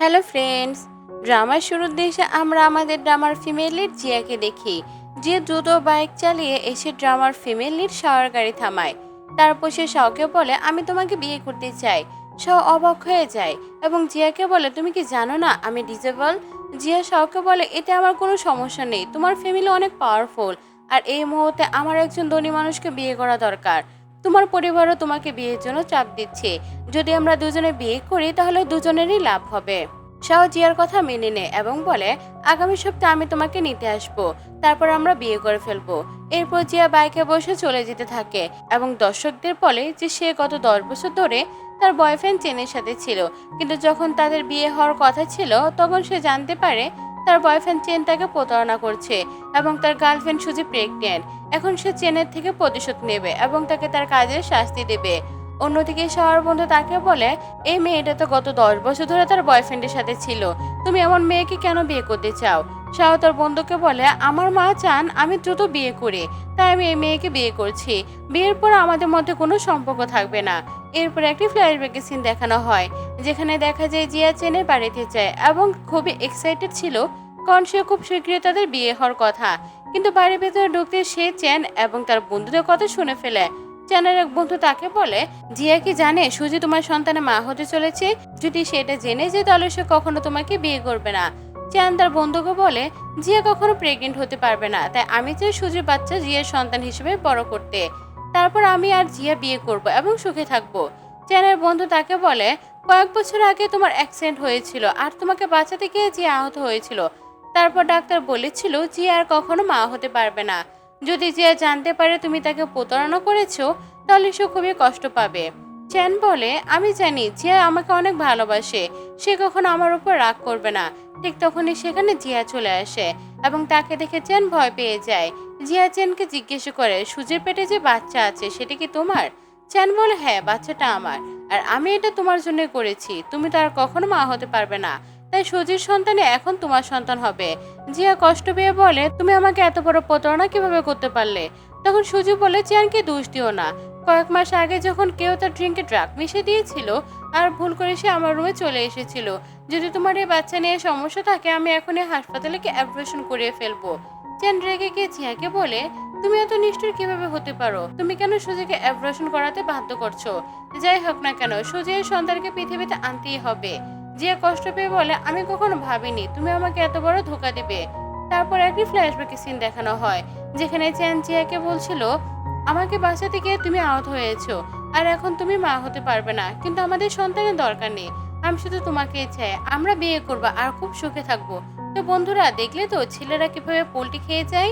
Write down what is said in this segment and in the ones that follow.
Hello friends, ড্রামার শুরুর দিকে আমরা আমাদের ড্রামার ফিমেল লিড জিয়াকে দেখি। যে দ্রুত বাইক চালিয়ে এসে ড্রামার ফিমেল লিড শাওয়ার গাড়ি থামায়। তারপর সে শাওকে বলে, আমি তোমাকে বিয়ে করতে চাই। শাও অবাক হয়ে যায় এবং জিয়াকে বলে, তুমি কি জানো না আমি ডিজেবল? জিয়া শাওকে বলে, এতে আমার কোনো সমস্যা নেই, তোমার ফ্যামিলি অনেক পাওয়ারফুল আর এই মুহূর্তে আমার একজন ধনী মানুষকে বিয়ে করা দরকার। তোমার পরিবারও তোমাকে বিয়ের জন্য চাপ দিচ্ছে। যদি আমরা দুজনে বিয়ে করি তাহলে দুজনেরই লাভ হবে। শাও জিয়ার কথা মেনে নেয় এবং বলে, আগামী সপ্তাহে আমি তোমাকে নিতে আসবো, তারপর আমরা বিয়ে করে ফেলবো। এরপর জিয়া বাইকে বসে চলে যেতে থাকে এবং দর্শকদের বলে যে সে গত 10 বছর ধরে তার বয়ফ্রেন্ড চেনের সাথে ছিল, কিন্তু যখন তাদের বিয়ে হওয়ার কথা ছিল তখন সে জানতে পারে তার বয়ফ্রেন্ড চেন তাকে প্রতারণা করছে এবং তার গার্লফ্রেন্ড সুজি প্রেগনেন্ট। এখন সে চেনের থেকে প্রতিশোধ নেবে এবং তাকে তার কাজের শাস্তি দেবে। অন্যদিকে শাওয়ার বন্ধু তাকে বলে, এই মেয়েটা তো গত 10 বছর ধরে তার বয়ফ্রেন্ডের সাথে ছিল, তুমি এমন মেয়েকে কেন বিয়ে করতে চাও? শাও তার বন্ধুকে বলে, আমার মা চান আমি দ্রুত বিয়ে করি, তাই আমি এই মেয়েকে বিয়ে করছি। বিয়ের পর আমাদের মধ্যে কোনো সম্পর্ক থাকবে না। এরপর একটি ফ্ল্যাশব্যাকের সিন দেখানো হয়, যেখানে দেখা যায় জিয়া চেনের বাড়িতে যায় এবং খুবই এক্সাইটেড ছিল, কারণ সে খুব শীঘ্রই তাদের বিয়ে হওয়ার কথা। কিন্তু বাড়ির ভেতরে ঢুকতে সে চেন এবং তার বন্ধুদের কথা শুনে ফেলে। চেনের এক বন্ধু তাকে বলে, জিয়া কি জানে সুজি তোমার সন্তানের মা হতে চলেছে? যদি সেটা জেনে যায় তাহলে সে কখনো তোমাকে বিয়ে করবে না। চান তার বন্ধুকে বলে, জিয়া কখনো প্রেগনেন্ট হতে পারবে না, তাই আমি চাই সুজির বাচ্চা জিয়ার সন্তান হিসেবে বড় করতে। তারপর আমি আর জিয়া বিয়ে করব এবং সুখে থাকবো। চ্যানের বন্ধু তাকে বলে, কয়েক বছর আগে তোমার অ্যাক্সিডেন্ট হয়েছিল আর তোমাকে বাঁচাতে গিয়ে জিয়া আহত হয়েছিল। তারপর ডাক্তার বলেছিল জিয়া আর কখনো মা হতে পারবে না। যদি জিয়া জানতে পারে তুমি তাকে প্রতারণা করেছো তাহলে সে খুবই কষ্ট পাবে। চ্যান বলে, আমি জানি জিয়া আমাকে অনেক ভালোবাসে, সে কখনো আমার উপর রাগ করবে না। ঠিক তখনই সেখানে জিয়া চলে আসে এবং তাকে দেখে চ্যান ভয় পেয়ে যায়। জিয়া চ্যানকে জিজ্ঞেস করে, সুজির পেটে যে বাচ্চা আছে সেটা কি তোমার? চ্যান বলে, হ্যাঁ, বাচ্চাটা আমার, আর আমি এটা তোমার জন্য করেছি। তুমি তো আর কখনো মা হতে পারবে না, তাই সুজির সন্তানে এখন তোমার সন্তান হবে। জিয়া কষ্ট পেয়ে বলে, তুমি আমাকে এত বড় প্রতারণা কিভাবে করতে পারলে? তখন সুজি বলে, চ্যানকে দোষ দিও না। কয়েক মাস আগে যখন কেউ তার ড্রিঙ্কে ড্রাগ মিশিয়ে দিয়েছিল আর ভুল করে সে আমার রুমে চলে এসেছিল। যদি তোমার এই বাচ্চা নিয়ে সমস্যা থাকে আমি এখনই হাসপাতালে অ্যাবর্শন করিয়ে ফেলবো। চ্যান রেগে গিয়ে জিয়াকে বলে, তুমি এত নিষ্ঠুর কিভাবে হতে পারো? তুমি কেন সুজিকে অ্যাবর্শন করাতে বাধ্য করছো? যাই হোক না কেন, সুজির সন্তানকে পৃথিবীতে আনতেই হবে। জিয়া কষ্ট পেয়ে বলে, আমি কখনো ভাবিনি তুমি আমাকে এত বড় ধোঁকা দেবে। তারপর একটি ফ্ল্যাশব্যাক সিন দেখানো হয়, যেখানে চ্যান জিয়াকে বলছিল, আমাকে বাঁচাতে গিয়ে তুমি আহত হয়েছো আর এখন তুমি মা হতে পারবে না, কিন্তু আমাদের সন্তানের দরকার নেই। আমি শুধু তোমাকেই চাই, আমরা বিয়ে করবো আর খুব সুখে থাকবো। তো বন্ধুরা, দেখলে তো ছেলেরা কিভাবে পোল্টি খেয়ে যায়।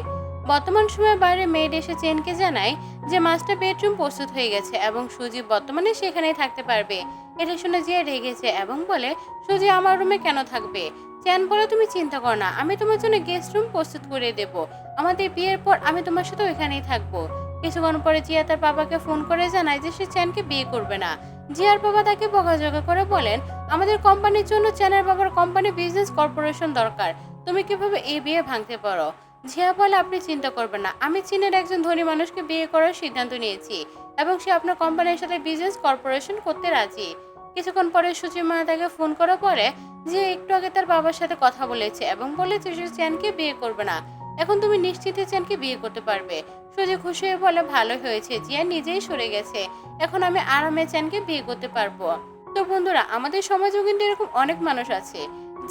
বর্তমান সময়ে বাইরে মেয়েড এসে চেনকে জানায় যে মাস্টার বেডরুম প্রস্তুত হয়ে গেছে এবং সুজি বর্তমানে সেখানেই থাকতে পারবে। এটা শুনে জিয়া রেগেছে এবং বলে, সুজি আমার রুমে কেন থাকবে? চ্যান বলে, তুমি চিন্তা করো না, আমি তোমার জন্য গেস্ট রুম প্রস্তুত করে দেব। আমাদের বিয়ের পর আমি তোমার সাথে ওইখানেই থাকবো। কিছুক্ষণ পরে জিয়া তার বাবাকে ফোন করে জানায় যে সে চ্যানকে বিয়ে করবে না। জিয়ার বাবা তাকে বকাঝকা করে বলেন, আমাদের কোম্পানির জন্য চ্যানের বাবার কোম্পানি বিজনেস কর্পোরেশন দরকার, তুমি কিভাবে এই বিয়ে ভাঙতে পারো? জিয়া বলে, আপনি চিন্তা করবেন না, আমি চীনের একজন ধনী মানুষকে বিয়ে করার সিদ্ধান্ত নিয়েছি এবং সে আপনার কোম্পানির সাথে বিজনেস কর্পোরেশন করতে রাজি। কিছুক্ষণ পরে সুচিমা তাকে ফোন করে পরে যে একটু আগে তার বাবার সাথে কথা বলেছে এবং বলেছে সে চ্যানকে বিয়ে করবে না। এখন তুমি নিশ্চিত চ্যানকে বিয়ে করতে পারবে। সুজি খুশি হয়ে বলে, ভালো হয়েছে, জিয়া নিজেই সরে গেছে, এখন আমি আরামে চ্যানকে বিয়ে করতে পারবো। তো বন্ধুরা, আমাদের সমাজেও কিন্তু এরকম অনেক মানুষ আছে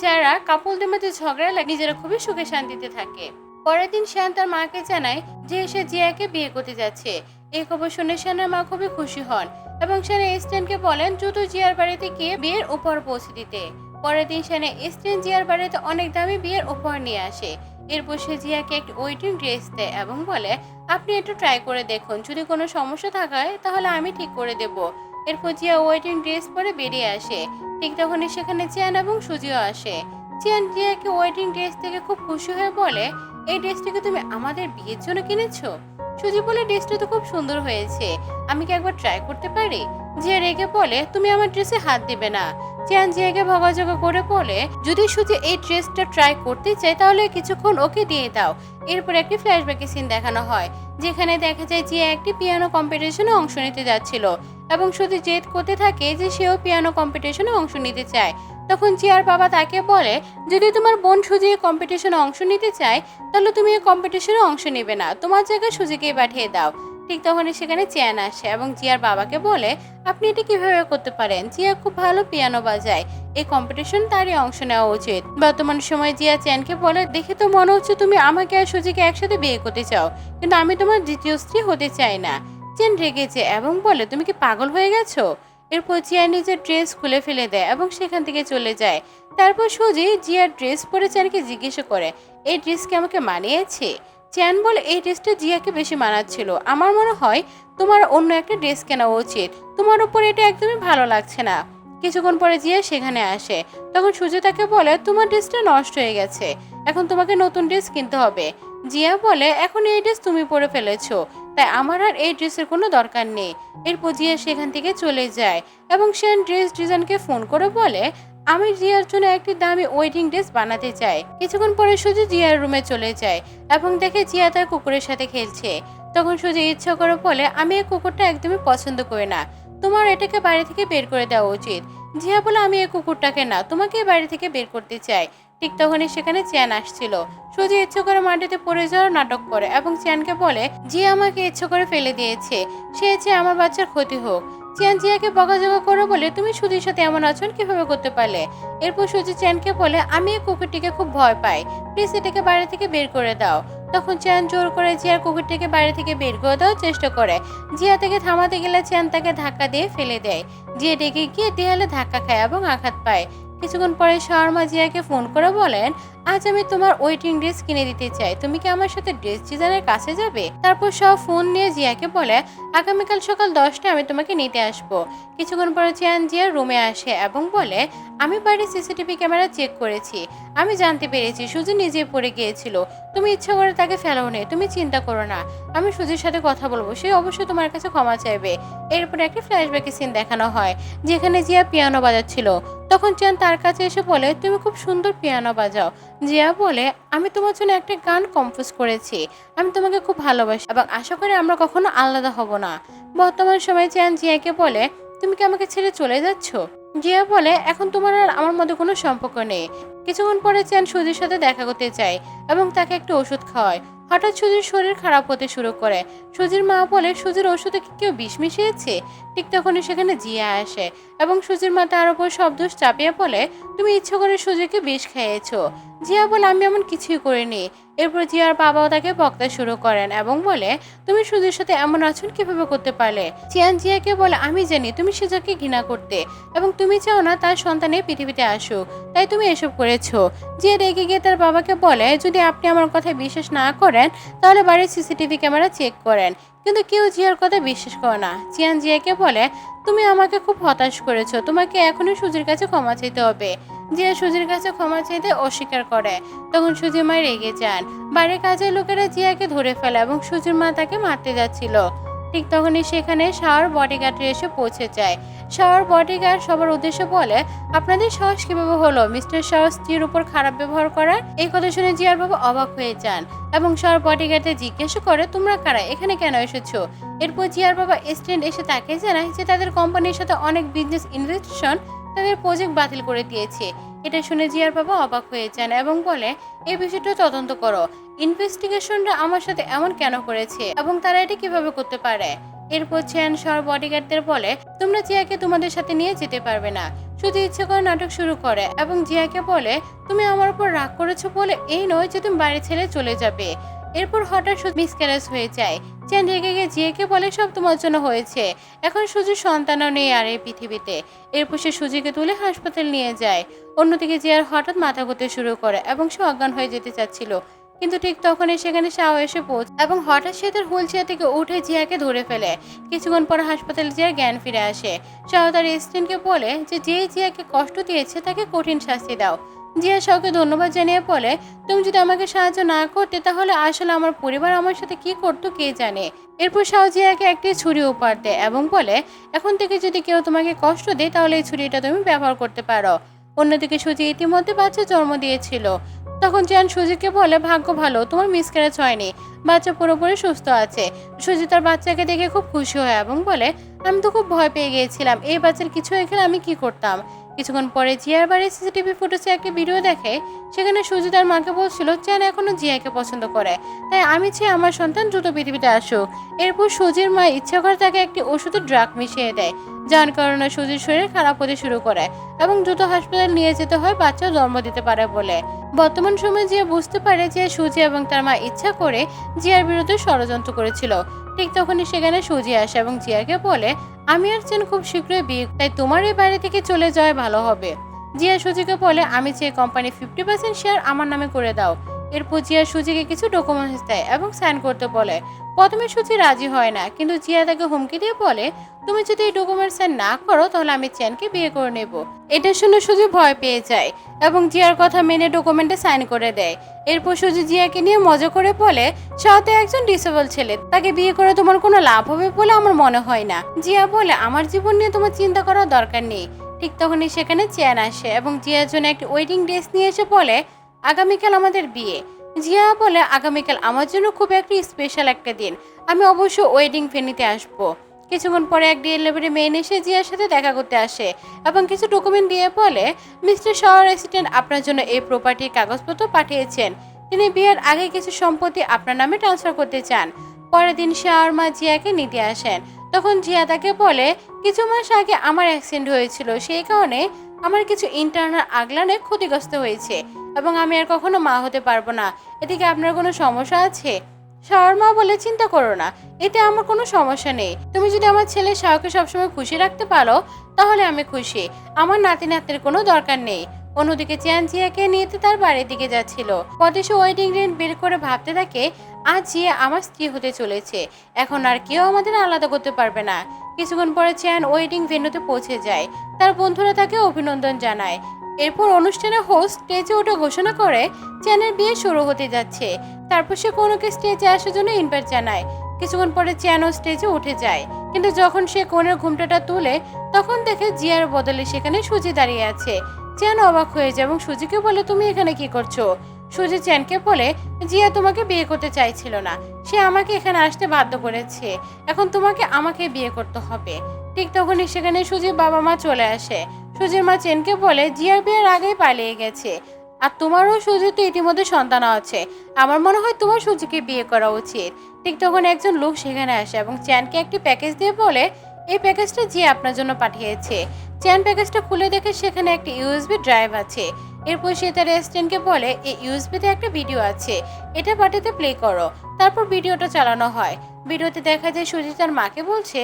যারা কাপলদের মধ্যে ঝগড়া লাগে নিজেরা খুবই সুখে শান্তিতে থাকে। পরের দিন শ্যান তার মাকে জানায় যে সে জিয়াকে বিয়ে করতে যাচ্ছে। এই খবর শুনে শ্যানের মা খুবই খুশি হন এবং শ্যান স্ট্যানকে বলেন দ্রুত জিয়ার বাড়িতে গিয়ে বিয়ের উপহার পৌঁছে দিতে। পরের দিন শ্যানে স্ট্যান জিয়ার বাড়িতে অনেক দামি বিয়ের উপহার নিয়ে আসে। এরপর সে জিয়াকে একটি ওয়েডিং ড্রেস দেয় এবং বলে, আপনি একটু ট্রাই করে দেখুন, যদি কোনো সমস্যা থাকে তাহলে আমি ঠিক করে দেব। এরপর জিয়া ওয়েডিং ড্রেস পরে বেরিয়ে আসে। ঠিক তখনই সেখানে চিয়ান এবং সুজিও আসে। চিয়ান জিয়াকে ওয়েডিং ড্রেস থেকে খুব খুশি হয়ে বলে, এই ড্রেসটাকে তুমি আমাদের বিয়ের জন্য কিনেছো? সুজি বলে, ড্রেসটা তো খুব সুন্দর হয়েছে, আমি কি একবার ট্রাই করতে পারি? জিয়া রেগে বলে, তুমি আমার ড্রেসে হাত দিবে না। চিয়ান জিয়াকে ভগাঝগা করে বলে, যদি সুজি এই ড্রেসটা ট্রাই করতে চায় তাহলে কিছুক্ষণ ওকে দিয়ে দাও। এরপর একটি ফ্ল্যাশব্যাক সিন দেখানো হয়, যেখানে দেখা যায় জিয়া একটি পিয়ানো কম্পিটিশনে অংশ নিতে যাচ্ছিল এবং সুজি জেদ করতে থাকে যে সেও পিয়ানো কম্পিটিশনে অংশ নিতে চায়। তখন জিয়ার বাবা তাকে বলে, যদি তোমার বোন সুজি এই কম্পিটিশনে অংশ নিতে চায় তাহলে তুমি এই কম্পিটিশনে অংশ নেবে না, তোমার জায়গায় সুজিকেই পাঠিয়ে দাও। ঠিক তখনই সেখানে চিয়ান আসে এবং জিয়ার বাবাকে বলে, আপনি এটা কিভাবে করতে পারেন? জিয়া খুব ভালো পিয়ানো বাজায়, এই কম্পিটিশন তারই অংশ নেওয়া উচিত। বর্তমান সময় জিয়া চ্যানকে বলে, দেখে তো মনে হচ্ছে তুমি আমাকে আর সুজিকে একসাথে বিয়ে করতে চাও, কিন্তু আমি তোমার দ্বিতীয় স্ত্রী হতে চাই না। চ্যান রেগেছে এবং বলে, তুমি কি পাগল হয়ে গেছো? এরপর জিয়া নিজের ড্রেস খুলে ফেলে দেয় এবং সেখান থেকে চলে যায়। তারপর সুজি জিয়ার ড্রেস পরে চ্যানকে জিজ্ঞেস করে, এই ড্রেস কি আমাকে মানিয়েছে? চ্যান বলে, এই ড্রেসটা জিয়াকে বেশি মানাচ্ছিল, আমার মনে হয় তোমার অন্য একটা ড্রেস কেনা উচিত, তোমার উপর এটা একদমই ভালো লাগছে না। কিছুক্ষণ পরে জিয়া সেখানে আসে, তখন সুজি তাকে বলে, তোমার ড্রেসটা নষ্ট হয়ে গেছে, এখন তোমাকে নতুন ড্রেস কিনতে হবে। জিয়া বলে, এখন এই ড্রেস তুমি পরে ফেলেছো, তাই আমার আর এই ড্রেসের কোনো দরকার নেই। এরপর জিয়া সেখান থেকে চলে যায় এবং সে ড্রেস ডিজাইনকে ফোন করে বলে, আমি জিয়ার জন্য একটি দামি ওয়েডিং ড্রেস বানাতে চাই। কিছুক্ষণ পরে সুজি জিয়ার রুমে চলে যায় এবং দেখে জিয়া তার কুকুরের সাথে খেলছে। তখন সুজি ইচ্ছা করে বলে, আমি এই কুকুরটা একদমই পছন্দ করি না, তোমার এটাকে বাড়ি থেকে বের করে দেওয়া উচিত। জিয়া বলে, আমি এই কুকুরটাকে না, তোমাকে বাড়ি থেকে বের করতে চাই। ঠিক তখনই সেখানে চ্যান আসছিল। সুজি ইচ্ছে করে মাটিতে পড়ে যাওয়ার নাটক করে এবং চ্যানকে বলে, জিয়া আমাকে ইচ্ছে করে ফেলে দিয়েছে, সে চেয়ে আমার বাচ্চার ক্ষতি হোক। চ্যান জিয়াকে বকাঝকা করে বলে, তুমি সুজির সাথে এমন আচরণ কিভাবে করতে পারলে? এরপর সুজি চ্যানকে বলে, আমি এই কুকুরটিকে খুব ভয় পাই, প্লিজ এটাকে বাড়ি থেকে বের করে দাও। তখন চ্যান জোর করে জিয়ার কুকুরটিকে বাড়ি থেকে বের করে দেওয়ার চেষ্টা করে। জিয়া তাকে থামাতে গেলে চ্যান তাকে ধাক্কা দিয়ে ফেলে দেয়। জিয়া ডেকে গিয়ে দেয়ালে ধাক্কা খায় এবং আঘাত পায়। কিছুক্ষণ পরে শর্মা জিয়াকে ফোন করে বলেন, আজ আমি তোমার ওয়েডিং ড্রেস কিনে দিতে চাই, তুমি কি আমার সাথে ড্রেস ডিজাইনের কাছে যাবে? তারপর সব ফোন নিয়ে জিয়াকে বলে, আগামীকাল সকাল 10টায় আমি তোমাকে নিতে আসবো। কিছুক্ষণ পরে চ্যান জিয়ার রুমে আসে এবং বলে, আমি বাড়ির সিসিটিভি ক্যামেরা চেক করেছি, আমি জানতে পেরেছি সুজি নিজে পড়ে গিয়েছিল, তুমি ইচ্ছা করে তাকে ফেলোনি, তুমি চিন্তা করো না, আমি সুজির সাথে কথা বলবো, সে অবশ্যই তোমার কাছে ক্ষমা চাইবে। এরপরে একটি ফ্ল্যাশব্যাকের সিন দেখানো হয় যেখানে জিয়া পিয়ানো বাজাচ্ছিল। তখন চ্যান তার কাছে এসে বলে, তুমি খুব সুন্দর পিয়ানো বাজাও। জিয়া বলে, আমি তোমার জন্য একটা গান কম্পোজ করেছি, আমি তোমাকে খুব ভালোবাসি এবং আশা করি আমরা কখনো আলাদা হব না। বর্তমান সময়ে চ্যান জিয়াকে বলে, তুমি কি আমাকে ছেড়ে চলে যাচ্ছ? জিয়া বলে, এখন তোমার আর আমার মধ্যে কোনো সম্পর্ক নেই। কিছুক্ষণ পরে চ্যান সুজির সাথে দেখা করতে চায় এবং তাকে একটা ওষুধ খাওয়ায়। হঠাৎ সুজির শরীর খারাপ হতে শুরু করে। সুজির মা বলে, সুজির ওষুধে কি কেউ বিষ মিশিয়েছে? ঠিক তখনই সেখানে জিয়া আসে এবং সুজির মা তার উপর সব দোষ চাপিয়ে বলে, তুমি ইচ্ছে করে সুজিকে বিষ খেয়েছো। জিয়া বলে, আমি এমন কিছুই করিনি। এরপর জিয়ার বাবাও তাকে বকতে শুরু করেন এবং বলে, তুমি সুজির সাথে এমন আচরণ কিভাবে করতে পারলে? চিয়ান জিয়াকে বলে, আমি জানি তুমি সুজাকে ঘৃণা করতে এবং তুমি চাও না তার সন্তানের পৃথিবীতে আসুক, তাই তুমি এসব করেছো। জিয়া রেগে গিয়ে তার বাবাকে বলে, যদি আপনি আমার কথায় বিশ্বাস না করেন তাহলে বাড়ির সিসিটিভি ক্যামেরা চেক করেন। কিন্তু কেউ জিয়ার কথা বিশ্বাস করে না। চিয়ান জিয়াকে বলে, তুমি আমাকে খুব হতাশ করেছো, তোমাকে এখনই সুজির কাছে ক্ষমা চাইতে হবে। জিয়া সুজির কাছে ক্ষমা চাইতে অস্বীকার করে। তখন সুজির মা রেগে যান। বাড়ির কাজের লোকেরা জিয়াকে ধরে ফেলে এবং সুজির মা তাকে মারতে যাচ্ছিল। ঠিক তখনই সেখানে শাওয়ার বডিগার্ড এসে পৌঁছে যায়। শাওয়ার বডিগার্ড সবার উদ্দেশ্যে বলে, আপনাদের সাহস কিভাবে হলো মিস্টার শাওয়ার স্ত্রীর উপর খারাপ ব্যবহার করার? এই কথা শুনে জিয়ার বাবা অবাক হয়ে যান এবং শাওয়ার বডিগার্ডে জিজ্ঞেস করে, তোমরা কারা, এখানে কেন এসেছো? এরপর জিয়ার বাবা স্ট্যান্ড এসে তাকে জানায় যে তাদের কোম্পানির সাথে অনেক বিজনেস ইনভেস্টিগেশন তাদের প্রজেক্ট বাতিল করে দিয়েছে। এটা শুনে জিয়ার বাবা অবাক হয়ে যান এবং বলে, এই বিষয়টা তদন্ত করো, ইনভেস্টিগেশনরা আমার সাথে এমন কেন করেছে এবং তারা এটা কিভাবে করতে পারে। এরপর চ্যান শাওয়ার বডিগার্ডদের বলে, তোমরা জিয়াকে তোমাদের সাথে নিয়ে যেতে পারবে না। শুধু ইচ্ছে করে নাটক শুরু করে এবং জিয়াকে বলে, তুমি আমার উপর রাগ করেছো বলে এই নয় যে তুমি বাড়ি ছেড়ে চলে যাবে। এরপর হঠাৎ মিসক্যারেজ হয়ে যায়। চ্যান রেগে গিয়ে জিয়াকে বলে, সব তোমার জন্য হয়েছে, এখন সুজির সন্তানও নেই আর এই পৃথিবীতে। এরপর সে সুজিকে তুলে হাসপাতাল নিয়ে যায়। অন্যদিকে জিয়ার হঠাৎ মাথা ঘুরতে শুরু করে এবং সে অজ্ঞান হয়ে যেতে চাচ্ছিল, কিন্তু ঠিক তখনই সেখানে শাও এসে পৌঁছে এবং হঠাৎ সে তার হুইল চেয়ার থেকে উঠে জিয়াকে ধরে ফেলে। কিছুক্ষণ পর হাসপাতালে জিয়ার জ্ঞান ফিরে আসে। শাও তার স্ট্যান্ডকে বলে যে জিয়াকে কষ্ট দিয়েছে তাকে কঠিন শাস্তি দাও। জিয়া শাওকে ধন্যবাদ জানিয়ে বলে, তুমি যদি আমাকে সাহায্য না করতে তাহলে আসলে আমার পরিবার আমার সাথে কি করতো কে জানে। এরপর শাও জিয়াকে একটি ছুরি উপহার দেয় এবং বলে, এখন থেকে যদি কেউ তোমাকে কষ্ট দেয় তাহলে এই ছুরিটা তুমি ব্যবহার করতে পারো। অন্যদিকে সুজি ইতিমধ্যে বাচ্চা জন্ম দিয়েছিল। তখন চ্যান সুজিকে বলে, ভাগ্য ভালো, তোমার মিসক্যারেজ হয়নি, বাচ্চা পুরোপুরি সুস্থ আছে। সুজি তার বাচ্চাকে দেখে খুব খুশি হয় এবং বলে, আমি তো খুব ভয় পেয়ে গিয়েছিলাম, এই বাচ্চার কিছু হয়ে গেলে আমি কি করতাম। কিছুক্ষণ পরে জিয়ার বাড়ির সিসিটিভি ফুটেজে একটা ভিডিও দেখে। সেখানে সুজি তার মাকে বলছিল চ্যান এখনো জিয়াকে পছন্দ করে, তাই আমি চাই আমার সন্তান দ্রুত পৃথিবীতে আসুক। এরপর সুজির মা ইচ্ছা করে তাকে একটি ওষুধের ড্রাগ মিশিয়ে দেয়, যার কারণে সুজির শরীর খারাপ হতে শুরু করে এবং দ্রুত হাসপাতালে নিয়ে যেতে হয় বাচ্চা জন্ম দিতে পারে বলে। বর্তমান সময়ে জিয়া বুঝতে পারে যে সুজি এবং তার মা ইচ্ছা করে জিয়ার বিরুদ্ধে ষড়যন্ত্র করেছিল। ঠিক তখনই সেখানে সুজি আসে এবং জিয়াকে বলে, আমি আর চেন খুব শীঘ্রই বিয়ে, তাই তোমার এই বাড়ি থেকে চলে যাওয়া ভালো হবে। জিয়া সুজিকে বলে, আমি চেয়ে কোম্পানি 50% শেয়ার আমার নামে করে দাও। এরপর জিয়া সুজিকে কিছু ডকুমেন্টস দেয় এবং সাইন করতে বলে। প্রথমে সুজি রাজি হয় না, কিন্তু জিয়া তাকে হুমকি দিয়ে বলে, তুমি যদি এই ডকুমেন্ট সাইন না করো তাহলে আমি চেনকে বিয়ে করে নেব। এটা শুনে সুজি ভয় পেয়ে যায় এবং জিয়ার কথা মেনে ডকুমেন্টে সাইন করে দেয়। এরপর সুজি জিয়াকে নিয়ে মজা করে বলে, সাথে একজন ডিসেবল ছেলে, তাকে বিয়ে করে তোমার কোনো লাভ হবে বলে আমার মনে হয় না। জিয়া বলে, আমার জীবন নিয়ে তোমার চিন্তা করার দরকার নেই। ঠিক তখনই সেখানে চেন আসে এবং জিয়ার জন্য একটি ওয়েডিং ড্রেস নিয়ে এসে বলে, আগামীকাল আমাদের বিয়ে। জিয়া বলে, আগামীকাল আমার জন্য খুব একটি স্পেশাল একটা দিন, আমি অবশ্য ওয়েডিং ভেন্যুতে আসবো। কিছুক্ষণ পরে এক ডেলিভারি মেন এসে জিয়ার সাথে দেখা করতে আসে এবং কিছু ডকুমেন্ট দিয়ে বলে, মিস্টার শাওয়ার রেসিডেন্ট আপনার জন্য এই প্রপার্টির কাগজপত্র পাঠিয়েছেন। তিনি বিয়ের আগে কিছু সম্পত্তি আপনার নামে ট্রান্সফার করতে চান। পরের দিন শাওয়ার মা জিয়াকে নিতে আসেন। তখন জিয়া তাকে বলে, কিছু মাস আগে আমার অ্যাক্সিডেন্ট হয়েছিল, সেই কারণে আমার কিছু ইন্টারনাল আগলানে ক্ষতিগ্রস্ত হয়েছে এবং আমি আর কখনো মা হতে পারবো না। এদিকে আপনার কোনো সমস্যা আছে? শাওয়ার মা বলে, চিন্তা করো না, এতে আমার কোনো সমস্যা নেই। তুমি যদি আমার ছেলে শাওকে সবসময় খুশি রাখতে পারো তাহলে আমি খুশি। আমার নাতি নাতনির কোনো দরকার নেই। অন্যদিকে চিয়ান জিয়াকে নিয়ে তার বাড়ির দিকে যাচ্ছিল। পথে সে ওয়েডিং রিং বের করে ভাবতে থাকে, আজ জিয়া আমার স্ত্রী হতে চলেছে, এখন আর কেউ আমাদের আলাদা করতে পারবে না। কিছুক্ষণ পরে চিয়ান ওয়েডিং ভেন্যুতে পৌঁছে যায়। তার বন্ধুরা তাকে অভিনন্দন জানায়। এরপর অনুষ্ঠানের হোস্ট স্টেজে উঠে ঘোষণা করে চ্যানের বিয়ে শুরু হতে যাচ্ছে। তারপর সে কোনোকে স্টেজে আসার জন্য ইনভাইট জানায়। কিছুক্ষণ পরে চ্যানও স্টেজে উঠে যায়, কিন্তু যখন সে কোণের ঘুমটাটা তুলে তখন দেখে জিয়ার বদলে সেখানে সুজি দাঁড়িয়ে আছে। চ্যান অবাক হয়ে যায় এবং সুজিকে বলে, তুমি এখানে কি করছো? সুজি চ্যানকে বলে, জিয়া তোমাকে বিয়ে করতে চাইছিল না, সে আমাকে এখানে আসতে বাধ্য করেছে, এখন তোমাকে আমাকে বিয়ে করতে হবে। ঠিক তখনই সেখানে সুজির বাবা মা চলে আসে। সুজির মা চেনকে বলে, জিয়ার বিয়ের আগেই পালিয়ে গেছে, আর তোমারও সুজির তো ইতিমধ্যে সন্তান আছে, আমার মনে হয় তোমার সুজিকে বিয়ে করা উচিত। ঠিক তখন একজন লোক সেখানে আসে এবং চ্যানকে একটি প্যাকেজ দিয়ে বলে, এই প্যাকেজটা জিয়া আপনার জন্য পাঠিয়েছে। চ্যান প্যাকেজটা খুলে দেখে সেখানে একটি ইউএসবি ড্রাইভ আছে। এরপর সে তার অ্যাসিস্ট্যান্টকে বলে, এই ইউএসবিতে একটা ভিডিও আছে, এটা পাঠাতে প্লে করো। তারপর ভিডিওটা চালানো হয়। ভিডিওতে দেখা যায় সুজি তার মাকে বলছে,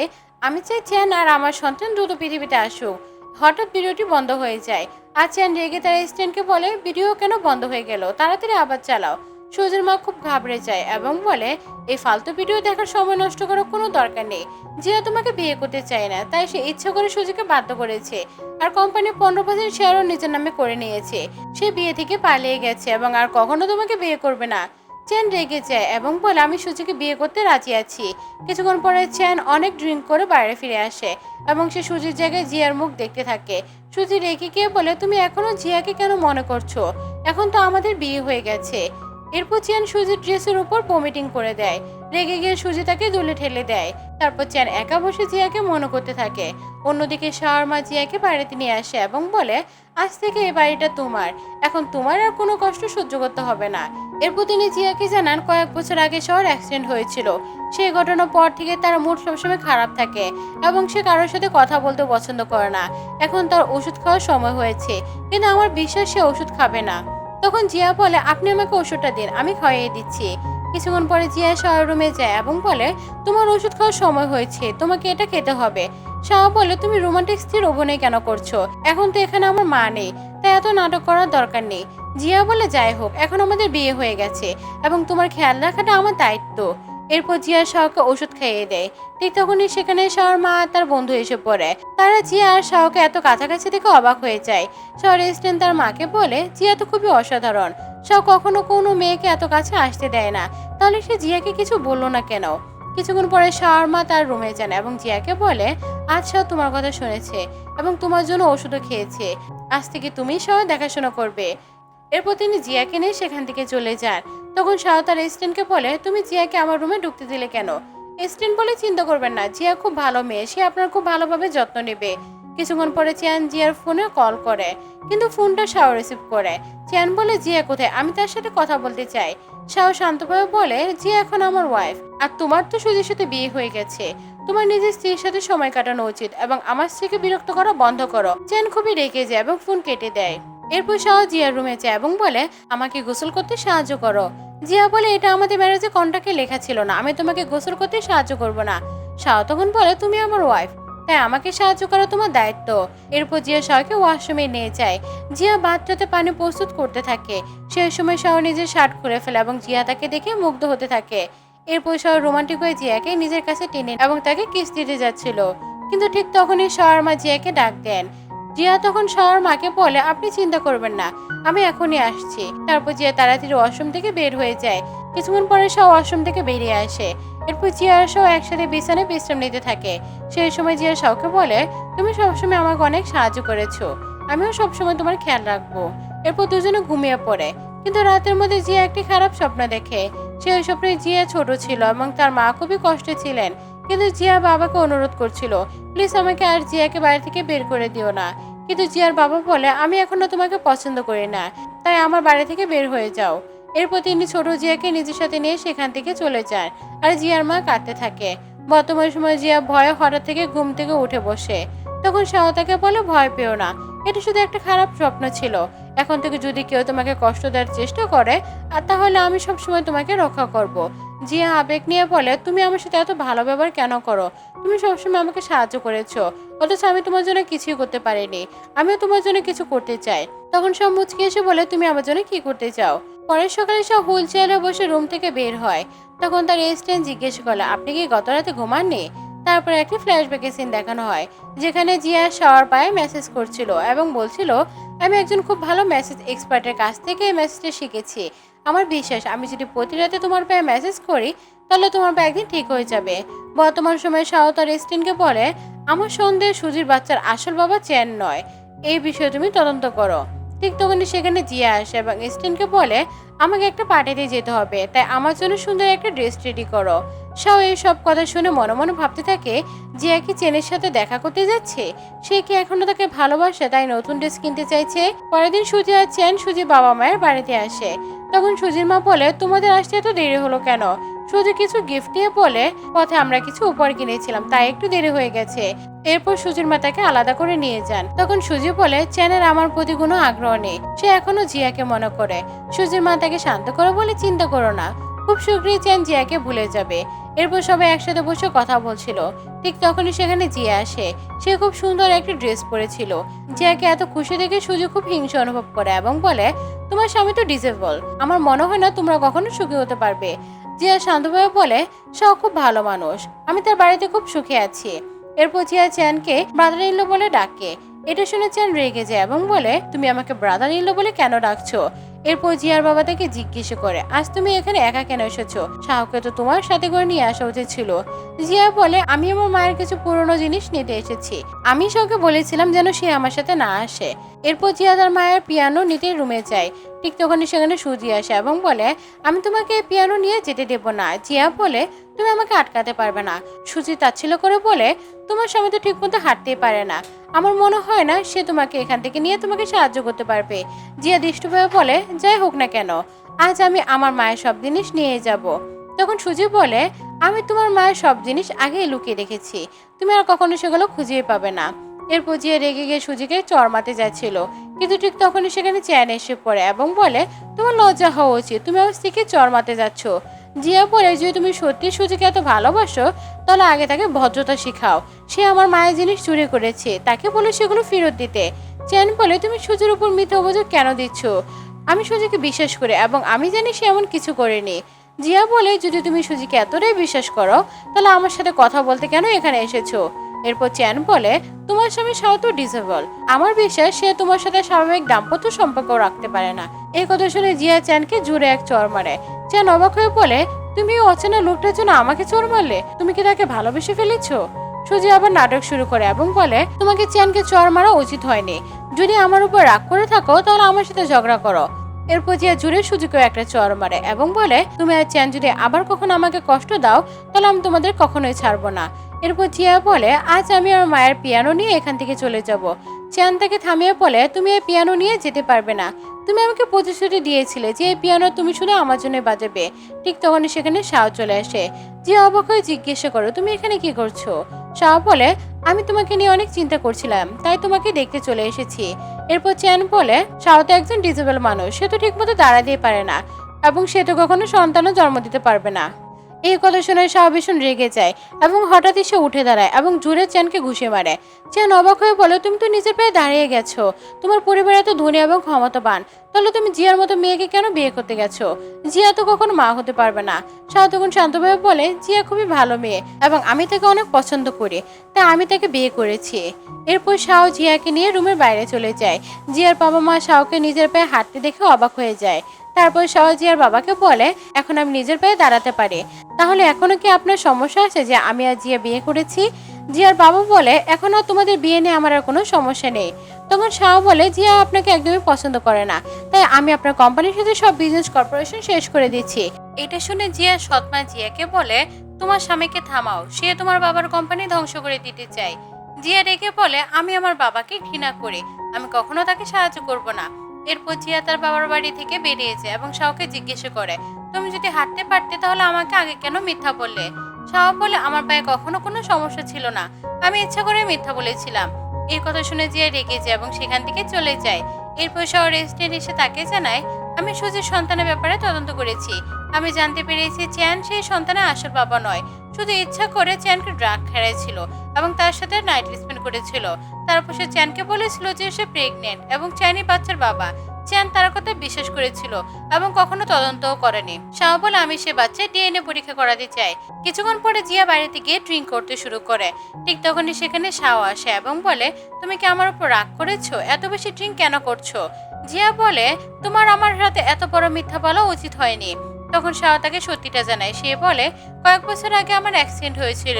আমি চাই চ্যান আর আমার সন্তান দ্রুত পৃথিবীতে আসুক। হঠাৎ ভিডিওটি বন্ধ হয়ে যায় আর চ্যান রেগে তার অ্যাসিস্ট্যান্টকে বলে, ভিডিও কেন বন্ধ হয়ে গেল, তাড়াতাড়ি আবার চালাও। সুজির মা খুব ঘাবড়ে যায় এবং বলে, এই ফালতু ভিডিও দেখার সময় নষ্ট করার কোনো দরকার নেই। জিয়া তোমাকে বিয়ে করতে চায় না, তাই সে ইচ্ছে করে সুজিকে বাধ্য করেছে, আর কোম্পানি 15% শেয়ারও নিজের নামে করে নিয়েছে। সে বিয়ে থেকে পালিয়ে গেছে এবং আর কখনো তোমাকে বিয়ে করবে না। চ্যান রেগে যায় এবং বলে, আমি সুজিকে বিয়ে করতে রাজি আছি। কিছুক্ষণ পরে চ্যান অনেক ড্রিঙ্ক করে বাইরে ফিরে আসে এবং সে সুজির জায়গায় জিয়ার মুখ দেখতে থাকে। সুজি রেগে গিয়ে বলে, তুমি এখনো জিয়াকে কেন মনে করছো? এখন তো আমাদের বিয়ে হয়ে গেছে। এরপর চ্যান সুজির ড্রেসের উপর ভমিটিং করে দেয়। রেগে গিয়ে সুজি তাকে দুলে ঠেলে দেয়। তারপর চ্যান একা বসে জিয়াকে মনে করতে থাকে। অন্যদিকে শাওয়ার মা জিয়াকে বাড়িতে নিয়ে আসে এবং বলে, আজ থেকে এই বাড়িটা তোমার, এখন তোমার আর কোনো কষ্ট সহ্য করতে হবে না। এরপর তিনি জিয়াকে জানান কয়েক বছর আগে শাওয়ার অ্যাক্সিডেন্ট হয়েছিল। সেই ঘটনার পর থেকে তার মুড সবসময় খারাপ থাকে এবং সে কারোর সাথে কথা বলতে পছন্দ করে না। এখন তার ওষুধ খাওয়ার সময় হয়েছে, কিন্তু আমার বিশ্বাস সে ওষুধ খাবে না। তখন জিয়া বলে, আপনি আমাকে ওষুধটা দিন, আমি খাইয়ে দিচ্ছি। কিছুক্ষণ পরে জিয়া শাওয়ার রুমে যায় এবং বলে, তোমার ওষুধ খাওয়ার সময় হয়েছে, তোমাকে এটা খেতে হবে। শাওয়া বলে, তুমি রোমান্টিক স্ত্রীর অভিনয় কেন করছো? এখন তো এখানে আমার মা নেই, তাই এত নাটক করার দরকার নেই। জিয়া বলে, যাই হোক, এখন আমাদের বিয়ে হয়ে গেছে এবং তোমার খেয়াল রাখাটা আমার দায়িত্ব। এরপর জিয়া শাওকে ওষুধ খাইয়ে দেয়। ঠিক তখনই সেখানে শাওয়ার মা আর তার বন্ধু এসে পড়ে। তারা জিয়া আর শাওকে এত কাছাকাছি দেখে অবাক হয়ে যায়। শাওয়ার রেস্টুরেন্ট তার মাকে বলে, জিয়া তো খুবই অসাধারণ, শাও কখনো কোনো মেয়েকে এত কাছে আসতে দেয় না, তাহলে সে জিয়াকে কিছু বললো না কেন? কিছুক্ষণ পরে শাওয়ার মা তার রুমে যান এবং জিয়াকে বলে, আজ শাও তোমার কথা শুনেছে এবং তোমার জন্য ওষুধও খেয়েছে, আজ থেকে তুমি শাও দেখাশোনা করবে। এরপর তিনি জিয়াকে নিয়ে সেখান থেকে চলে যান। তখন শাও তার রেস্টুরেন্টকে বলে, তুমি জিয়াকে আমার রুমে ঢুকতে দিলে কেন? রেস্টুরেন্ট বলে, চিন্তা করবেন না, জিয়া খুব ভালো মেয়ে, সে আপনার খুব ভালোভাবে যত্ন নেবে। কিছুক্ষণ পরে চ্যান জিয়ার ফোনে কল করে, কিন্তু ফোনটা শাও রিসিভ করে। চ্যান বলে জিয়া কোথায়, আমি তার সাথে কথা বলতে চাই। শাও শান্তভাবে বলে, জিয়া এখন আমার ওয়াইফ, আর তোমার তো সুজির সাথে বিয়ে হয়ে গেছে। তোমার নিজের স্ত্রীর সাথে সময় কাটানো উচিত এবং আমার স্ত্রীকে বিরক্ত করা বন্ধ করো। চ্যান খুবই রেগে যায় এবং ফোন কেটে দেয়। এরপর শাও জিয়ার রুমে যায় এবং বলে, আমাকে গোসল করতে সাহায্য করো। জিয়া বলে, এটা আমাদের ম্যারেজে কন্ট্রাক্টে লেখা ছিল না, আমি তোমাকে গোসল করতে সাহায্য করব না। শাও তখন বলে, তুমি আমার ওয়াইফ, তাই আমাকে সাহায্য করা তোমার দায়িত্ব। এরপর জিয়া শাওকে ওয়াশরুমে নিয়ে যায়। জিয়া বাথটাতে পানি প্রস্তুত করতে থাকে। সেই সময় শাও নিজের শার্ট খুলে ফেলে এবং জিয়া তাকে দেখে মুগ্ধ হতে থাকে। এরপর শাও রোমান্টিক হয়ে জিয়াকে নিজের কাছে টেনে এবং তাকে কিস দিতে যাচ্ছিল, কিন্তু ঠিক তখনই শাওর মা জিয়াকে ডাক দেন। জিয়া তখন শাওর মাকে বলে, আপনি চিন্তা করবেন না, আমি এখনই আসছি। তারপর জিয়া তাড়াতাড়ি ওয়াশরুম থেকে বের হয়ে যায়। কিছুক্ষণ পরে শাও ওয়াশরুম থেকে বেরিয়ে আসে। এরপর জিয়া আর শাও একসাথে বিছানায় বিশ্রাম নিতে থাকে। সেই সময় জিয়া শাওকে বলে, তুমি সবসময় আমাকে অনেক সাহায্য করেছো, আমিও সবসময় তোমার খেয়াল রাখবো। এরপর দুজনে ঘুমিয়ে পড়ে। কিন্তু রাতের মধ্যে জিয়া একটি খারাপ স্বপ্ন দেখে। সেই স্বপ্নে জিয়া ছোট ছিল এবং তার মা খুবই কষ্টে ছিলেন, কিন্তু জিয়া বাবাকে অনুরোধ করছিল, প্লিজ আমাকে আর জিয়াকে বাড়ি থেকে বের করে দিও না। কিন্তু জিয়ার বাবা বলে, আমি এখনো তোমাকে পছন্দ করি না, তাই আমার বাড়ি থেকে বের হয়ে যাও। এরপর তিনি ছোট জিয়াকে নিজের সাথে নিয়ে সেখান থেকে চলে যান, আর জিয়ার মা কাঁদতে থাকে। বর্তমান সময় জিয়া ভয়ে হঠাৎ থেকে ঘুম থেকে উঠে বসে। তখন শাও তাকে বলে, ভয় পেও না, এটা শুধু একটা খারাপ স্বপ্ন ছিল। এখন থেকে যদি কেউ তোমাকে কষ্ট দেওয়ার চেষ্টা করে, আর তাহলে আমি সবসময় তোমাকে রক্ষা করব। জিয়া আবেগ নিয়ে বলে, তুমি আমার সাথে এত ভালো ব্যবহার কেন করো? তুমি সবসময় আমাকে সাহায্য করেছো, অথচ আমি তোমার জন্য কিছুই করতে পারিনি। আমিও তোমার জন্য কিছু করতে চাই। তখন সব মুচকি এসে বলে, তুমি আমার জন্য কি করতে চাও? পরের সকালে সব হুইল চেয়ারে বসে রুম থেকে বের হয়। তখন তার এসিস্ট্যান্ট জিজ্ঞেস করলো, আপনি কি গত রাতে ঘুমাননি? তারপর একটি ফ্ল্যাশব্যাকের সিন দেখানো হয়, যেখানে জিয়া শাওয়ার পায়ে মেসেজ করছিল এবং বলছিল, আমি একজন খুব ভালো মেসেজ এক্সপার্টের কাছ থেকে এই মেসেজটা শিখেছি। আমার বিশ্বাস, আমি যদি প্রতি রাতে তোমার পায়ে মেসেজ করি, তাহলে তোমার পা একদিন ঠিক হয়ে যাবে। বর্তমান সময়ে শাও তার এসিস্ট্যান্টকে বলে, আমার সন্দেহ সুজির বাচ্চার আসল বাবা চ্যান নয়, এই বিষয়ে তুমি তদন্ত করো। ঠিক তখনই সেখানে জিয়া আসে এবং এসিস্ট্যান্টকে বলে, আমাকে একটা পার্টিতে যেতে হবে, তাই আমার জন্য সুন্দর একটা ড্রেস রেডি করো। শাও এই সব কথা শুনে মনে মনে ভাবতে থাকে, জিয়া কি চেনের সাথে দেখা করতে যাচ্ছে? সে কি এখনো তাকে ভালোবাসে, তাই নতুন ড্রেস কিনতে চাইছে? পরের দিন সুজি আর চ্যান সুজি বাবা মায়ের বাড়িতে আসে। তখন সুজির মা বলে, তোমাদের আসতে এত দেরি হলো কেন? সুজি কিছু গিফট নিয়ে বলে, পথে আমরা কিছু উপহার কিনেছিলাম, তাই একটু দেরি হয়ে গেছে। এরপর সুজির মা তাকে আলাদা করে নিয়ে যান। তখন সুজি বলে, চ্যানের আমার প্রতি কোনো আগ্রহ নেই, সে এখনো জিয়াকে মনে করে। সুজির মা তাকে শান্ত করে বলে, চিন্তা করো না, খুব শীঘ্রই চ্যান জিয়াকে ভুলে যাবে। এরপর সবাই একসাথে বসে কথা বলছিল। ঠিক তখনই সেখানে জিয়া আসে। সে খুব সুন্দর একটি ড্রেস পরেছিল। জিয়াকে এত খুশি দেখে সুজি খুব হিংসা অনুভব করে এবং বলে, তোমার স্বামী তো ডিসেবল, আমার মনে হয় না তোমরা কখনো সুখী হতে পারবে। জিয়া শান্তভাবে বলে, শাও খুব ভালো মানুষ, আমি তার বাড়িতে খুব সুখে আছি। এরপর জিয়া চ্যানকে ব্রাদার ইন ল বলে ডাকে। এটা শুনে চ্যান রেগে যায় এবং বলে, তুমি আমাকে ব্রাদার ইন ল বলে কেন ডাকছো? এরপর জিয়ার বাবা তাকে জিজ্ঞেস করে, আজ তুমি এখানে একা কেন এসেছো? শাওকে তো তোমার সাথে করে নিয়ে আসা উচিত ছিল। জিয়া বলে, আমি আমার মায়ের কিছু পুরনো জিনিস নিতে এসেছি, আমি শাওকে বলেছিলাম যেন সে আমার সাথে না আসে। এরপর জিয়া তার মায়ের পিয়ানো নিতে রুমে যায়। ঠিক তখনই সেখানে সুজি আসে এবং বলে, আমি তোমাকে পিয়ানো নিয়ে যেতে দেবো না। জিয়া বলে, তুমি আমাকে আটকাতে পারবে না। সুজি তাচ্ছিল্য করে বলে, তোমার স্বামী তো ঠিক মতো হাঁটতেই পারে না, আমার মনে হয় না সে তোমাকে এখান থেকে নিয়ে তোমাকে সাহায্য করতে পারবে। জিয়া দৃষ্টভাবে বলে, যাই হোক না কেন, আজ আমি আমার মায়ের সব জিনিস নিয়ে যাব। তখন সুজি বলে, আমি তোমার মায়ের সব জিনিস আগেই লুকিয়ে রেখেছি, তুমি আর কখনো সেগুলো খুঁজেই পাবে না। এরপর জিয়া রেগে গিয়ে সুজিকে চড় মারতে যাচ্ছিল, কিন্তু ঠিক তখনই সেখানে চ্যান এসে পড়ে এবং বলে, তোমার লজ্জা হওয়া উচিত, তুমি আমার স্ত্রীকে চড় মারতে যাচ্ছ। জিয়া বলে, যদি তুমি সত্যি সুজিকে এত ভালোবাসো, তাহলে আগে তাকে ভদ্রতা শিখাও। সে আমার মায়ের জিনিস চুরি করেছে, তাকে বলে সেগুলো ফেরত দিতে। চ্যান বলে, তুমি সুজির উপর মিথ্যা অভিযোগ কেন দিচ্ছ? আমি সুজিকে বিশ্বাস করি এবং আমি জানি সে এমন কিছু করেনি। জিয়া বলে, যদি তুমি সুজিকে এতটাই বিশ্বাস করো, তাহলে আমার সাথে কথা বলতে কেন এখানে এসেছো? এরপর চ্যান বলে, তোমার স্বামী শাও তো ডিসেবল, আমার বিশ্বাস সে তোমার সাথে স্বাভাবিক দাম্পত্য সম্পর্ক রাখতে পারে না। এই কথা শুনে জিয়া চ্যানকে জুড়ে এক চড় মারে। চ্যান অবাক হয়ে বলে, তুমি অচেনা লোকটার জন্য আমাকে চড় মারলে? তুমি কি তাকে ভালোবেসে ফেলেছো? সুজি আবার নাটক শুরু করে এবং বলে, তোমাকে চ্যানকে চড় মারা উচিত হয়নি। যদি আমার উপর রাগ করে থাকো, তাহলে আমার সাথে ঝগড়া করো। এরপর জিয়া জুড়ে সুজিকেও একটা চড় মারে এবং বলে, তুমি আর চ্যান যদি আবার কখনো আমাকে কষ্ট দাও তাহলে আমি তোমাদের কখনোই ছাড়বো না। এরপর জিয়া বলে, আজ আমি আর মায়ের পিয়ানো নিয়ে এখান থেকে চলে যাব। চ্যান তাকে থামিয়ে বলে, তুমি এই পিয়ানো নিয়ে যেতে পারবে না। তুমি আমাকে প্রতিশ্রুতি দিয়েছিলে যে এই পিয়ানো তুমি শুধু আমার জন্য বাজাবে। ঠিক তখনই সেখানে শাও চলে আসে। জিয়া অবাক হয়ে জিজ্ঞাসা করো, তুমি এখানে কি করছো? শাও বলে, আমি তোমাকে নিয়ে অনেক চিন্তা করছিলাম, তাই তোমাকে দেখতে চলে এসেছি। এরপর চ্যান বলে, শাও তো একজন ডিসেবল মানুষ, সে তো ঠিকমতো দাঁড়াতেই পারে না এবং সে তো কখনো সন্তানও জন্ম দিতে পারবে না। এই কথা শুনে শাও ভীষণ রেগে যায় এবং হঠাৎই সে উঠে দাঁড়ায় এবং জোরে চ্যানকে ঘুষে মারে। চ্যান অবাক হয়ে বলে, তুমি তো নিজের পায়ে দাঁড়িয়ে গেছো, তোমার পরিবার এত ধনী এবং ক্ষমতাবান, তাহলে তুমি জিয়ার মতো মেয়েকে কেন বিয়ে করতে গেছো? জিয়া তো কখনো মা হতে পারবে না। শাও তখন শান্তভাবে বলে, জিয়া খুবই ভালো মেয়ে এবং আমি তাকে অনেক পছন্দ করি, তাই আমি তাকে বিয়ে করেছি। এরপর শাও জিয়াকে নিয়ে রুমের বাইরে চলে যায়। জিয়ার বাবা মা শাওকে নিজের পায়ে হাঁটতে দেখে অবাক হয়ে যায়। তারপর শাও জিয়ার বাবাকে বলে, এখন আমি নিজের পায়ে দাঁড়াতে পারি, তাহলে এখনো কি আপনার সমস্যা আছে যে আমি আর জিয়া বিয়ে করেছি? জিয়ার বাবা বলে, এখন আর তোমাদের বিয়ে নিয়ে আমার আর কোনো সমস্যা নেই। তখন শাও বলে, জিয়া আপনাকে একদমই পছন্দ করে না, তাই আমি আপনার কোম্পানির সাথে সব বিজনেস কর্পোরেশন শেষ করে দিচ্ছি। এটা শুনে জিয়া সৎমা জিয়াকে বলে, তোমার স্বামীকে থামাও, সে তোমার বাবার কোম্পানি ধ্বংস করে দিতে চায়। জিয়া রেগে বলে, আমি আমার বাবাকে ঘৃণা করি, আমি কখনো তাকে সাহায্য করব না। এরপর জিয়া তার বাবার বাড়ি থেকে বেরিয়েছে এবং শাওকে জিজ্ঞাসা করে, তুমি যদি হাঁটতে পারতে তাহলে আমাকে আগে কেন মিথ্যা বললে? শাও বলে, আমার পায়ে কখনো কোনো সমস্যা ছিল না, আমি ইচ্ছা করে মিথ্যা বলেছিলাম। এই কথা শুনে জিয়া রেগে যায় এবং সেখান থেকে চলে যায়। এরপর শাও রেস্টুরেন্ট এসে তাকে জানায়, আমি সুজির সন্তানের ব্যাপারে তদন্ত করেছি, আমি জানতে পেরেছি চ্যান সেই সন্তানের আসল বাবা নয়, শুধু ইচ্ছা করে চ্যানকে ড্রাগ খাইয়েছিল এবং তার সাথে নাইট স্পেন্ড করেছিল। তারপর সে চ্যানকে বলেছিল যে সে প্রেগনেন্ট এবং চ্যানই বাচ্চার বাবা। চ্যান তার কথা বিশ্বাস করেছিল এবং কখনো তদন্তও করেনি। শাও বলে, আমি সে বাচ্চার ডিএনএ পরীক্ষা করাতে চাই। কিছুক্ষণ পরে জিয়া বাড়িতে গিয়ে ড্রিঙ্ক করতে শুরু করে। ঠিক তখনই সেখানে শাও আসে এবং বলে, তুমি কি আমার উপর রাগ করেছো? এত বেশি ড্রিঙ্ক কেন করছো? জিয়া বলে, তোমার আমার সাথে এত বড় মিথ্যা বলা উচিত হয়নি। তখন শাও তাকে সত্যিটা জানায়। সে বলে, কয়েক বছর আগে আমার অ্যাক্সিডেন্ট হয়েছিল,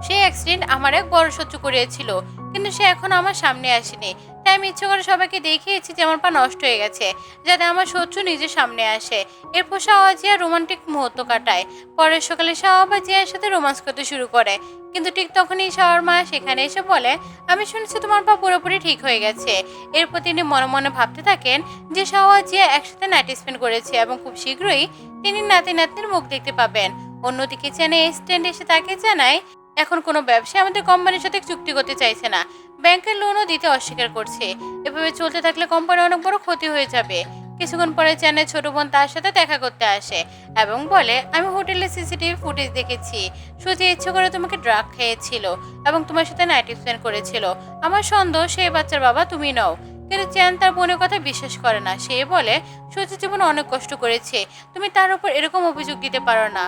সেই অ্যাক্সিডেন্ট আমার এক বড় শত্রু করিয়েছিল, কিন্তু সে এখনো আমার সামনে আসেনি, তাই আমি ইচ্ছে করে সবাইকে দেখিয়েছি যে আমার পা নষ্ট হয়ে গেছে, যাতে আমার শত্রু নিজের সামনে আসে। এরপর শাওয়া জিয়া রোমান্টিক মুহূর্ত কাটায়। পরের সকালে শাওয়া বা জিয়ার সাথে রোমান্স করতে শুরু করে, কিন্তু ঠিক তখনই শাওয়ার মা সেখানে এসে বলে, আমি শুনেছি তোমার পা পুরোপুরি ঠিক হয়ে গেছে। এরপর তিনি মনে মনে ভাবতে থাকেন যে শাওয়া জিয়া একসাথে নাইট স্পেন্ড করেছে এবং খুব শীঘ্রই তিনি নাতি নাতনির মুখ দেখতে পাবেন। অন্যদিকে চ্যানে স্ট্যান্ড এসে তাকে জানায়, এখন কোনো ব্যবসায়ী আমাদের কোম্পানির সাথে চুক্তি করতে চাইছে না, ব্যাংকের লোনও দিতে অস্বীকার করছে। এভাবে চলতে থাকলে কোম্পানির অনেক বড় ক্ষতি হয়ে যাবে। কিছুক্ষণ পরে চ্যানের ছোট বোন তার সাথে দেখা করতে আসে এবং বলে, আমি হোটেলে সিসিটিভি ফুটেজ দেখেছি, সুজি ইচ্ছে করে তোমাকে ড্রাগ খেয়েছিল এবং তোমার সাথে নাইট স্পেন্ড করেছিল। আমার সন্দেহ সেই বাচ্চার বাবা তুমি নও। কিন্তু চ্যান তার বোনের কথা বিশ্বাস করে না। সে বলে, সুজি জীবনে অনেক কষ্ট করেছে, তুমি তার উপর এরকম অভিযোগ দিতে পারো না।